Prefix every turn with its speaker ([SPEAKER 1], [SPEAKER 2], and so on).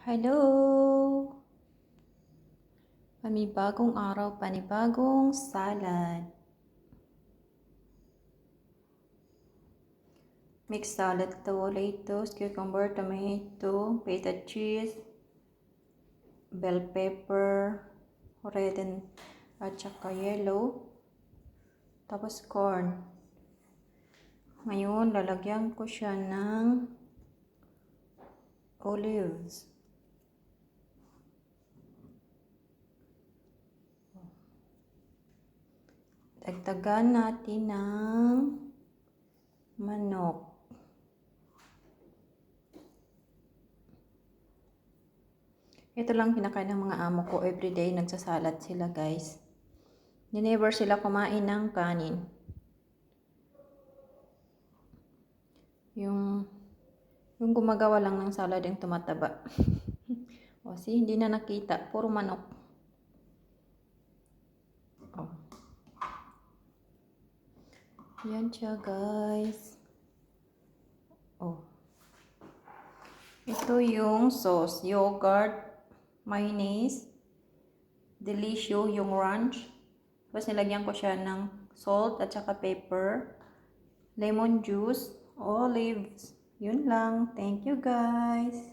[SPEAKER 1] Hello! Panibagong araw, panibagong salad. Mixed salad to, lettuce, cucumber, tomato, feta cheese, bell pepper, red at saka yellow, tapos corn. Ngayon, lalagyan ko siya ng olives. Dagdagan natin ng manok. Ito lang kinakain ng mga amo ko. Everyday nagsasalad sila, guys. Never sila kumain ng kanin. Yung gumagawa lang ng salad yung tumataba. O, see, hindi na nakita. Puro manok. Oh. Yan siya, guys. Oh. Ito yung sauce. Yogurt, mayonnaise, delicious yung ranch. Tapos nilagyan ko siya ng salt at saka pepper, lemon juice, olives. Yun lang. Thank you, guys.